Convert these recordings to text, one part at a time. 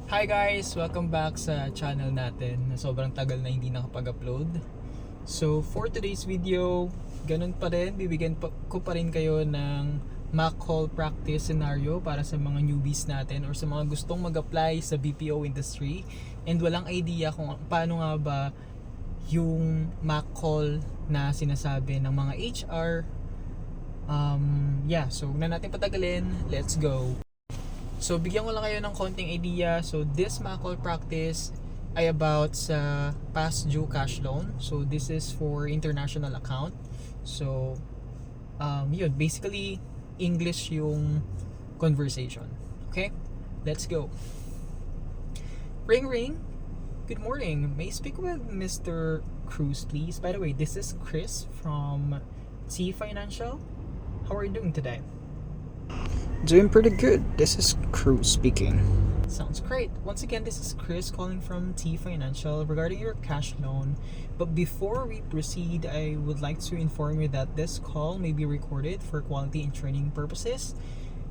Hi guys! Welcome back sa channel natin na sobrang tagal na hindi nakapag-upload. So for today's video, ganun pa rin, ko pa rin kayo ng mock call practice scenario para sa mga newbies natin or sa mga gustong mag-apply sa BPO industry and walang idea kung paano nga ba yung mock call na sinasabi ng mga HR. So huwag na natin patagalin, let's go! So, bigyan ko lang kayo ng konting idea. So, this mock call practice ay about sa past due cash loan. So, this is for international account. So, yun. Basically, English yung conversation. Okay? Let's go. Ring, ring. Good morning. May I speak with Mr. Cruz, please? By the way, this is Chris from T Financial. How are you doing today? Doing pretty good. This is Cruz speaking. Sounds great. Once again, this is Chris calling from T Financial regarding your cash loan. But before we proceed, I would like to inform you that this call may be recorded for quality and training purposes.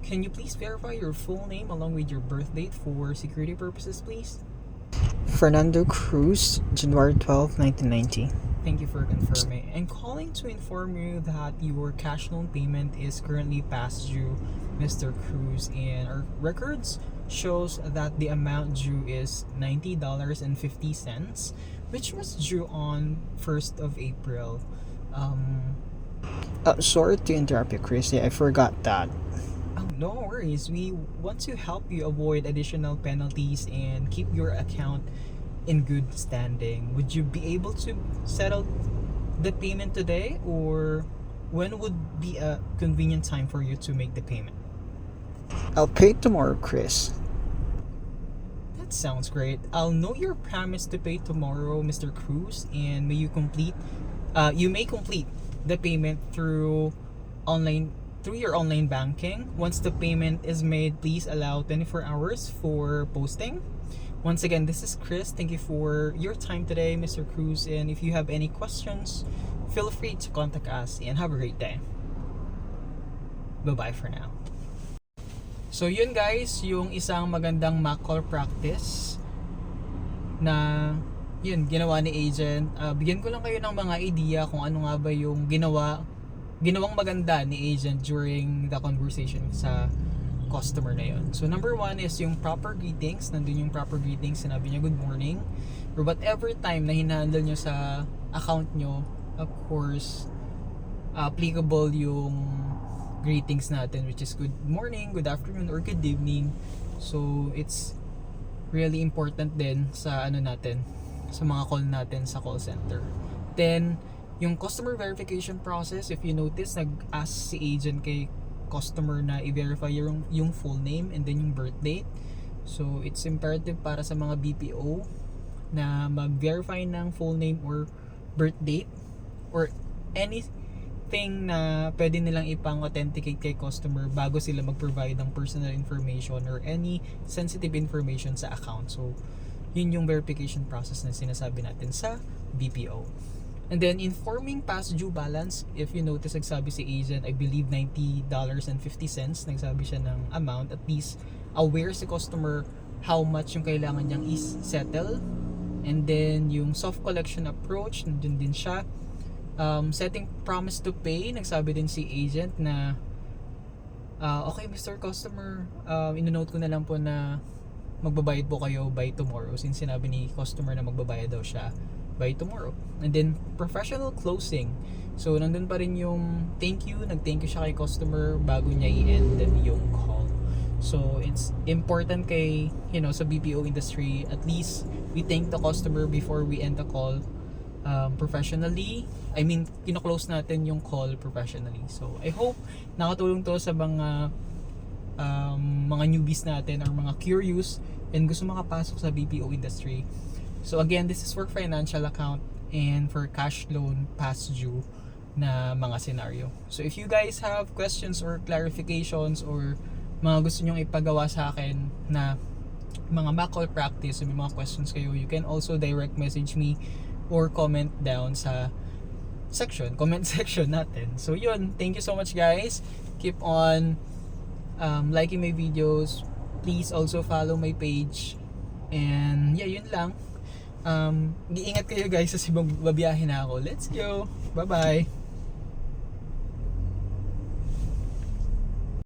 Can you please verify your full name along with your birth date for security purposes, please? Fernando Cruz, January 12, 1990. Thank you for confirming. And calling to inform you that your cash loan payment is currently past due, Mr. Cruz, and our records shows that the amount due is $90.50, which was due on 1st of April. Sorry to interrupt you, Chris. I forgot that. Oh, no worries. We want to help you avoid additional penalties and keep your account in good standing. Would you be able to settle the payment today, or when would be a convenient time for you to make the payment? I'll pay tomorrow, Chris. That sounds great. I'll note your promise to pay tomorrow, Mr. Cruz, and may you may complete the payment through your online banking. Once the payment is made, please allow 24 hours for posting. Once again, this is Chris. Thank you for your time today, Mr. Cruz. And if you have any questions, feel free to contact us and have a great day. Bye-bye for now. So yun guys, yung isang magandang mock call practice na yun, ginawa ni agent. Bigyan ko lang kayo ng mga idea kung ano nga ba yung ginawang maganda ni agent during the conversation sa customer na yun. So number one is yung proper greetings. Nandun yung proper greetings. Sinabi niya good morning. Or whatever time na hinahandle nyo sa account nyo, of course, applicable yung greetings natin, which is good morning, good afternoon, or good evening. So it's really important din sa sa mga call natin sa call center. Then yung customer verification process, if you notice, nag-ask si agent kay customer na i-verify yung full name and then yung birth date. So it's imperative para sa mga BPO na mag-verify ng full name or birth date or anything na pwede nilang ipang-authenticate kay customer bago sila mag-provide ng personal information or any sensitive information sa account. So yun yung verification process na sinasabi natin sa BPO. And then informing past due balance, if you notice, nagsabi si agent, I believe $90.50, nagsabi siya ng amount, at least aware si customer how much yung kailangan niyang is-settle. And then yung soft collection approach, nandun din siya. Setting promise to pay, nagsabi din si agent na okay Mr. Customer, inonote ko na lang po na magbabayad po kayo by tomorrow, since sinabi ni customer na magbabayad daw siya by tomorrow. And then professional closing, so nandun pa rin yung thank you, nag-thank you siya kay customer bago niya i-end yung call. So it's important kay sa BPO industry, at least we thank the customer before we end the call professionally. I mean, kino-close natin yung call professionally. So I hope nakatulong to sa mga newbies natin or mga curious and gusto makapasok sa BPO industry. So again, this is for financial account and for cash loan past due na mga scenario. So if you guys have questions or clarifications or mga gusto nyong ipagawa sa akin na mga mock call practice, o may mga questions kayo, you can also direct message me or comment down sa comment section natin. So yun, thank you so much guys. Keep on liking my videos. Please also follow my page And yeah, yun lang. Iingat kayo guys kasi babiyahe na ako. Let's go! Bye-bye!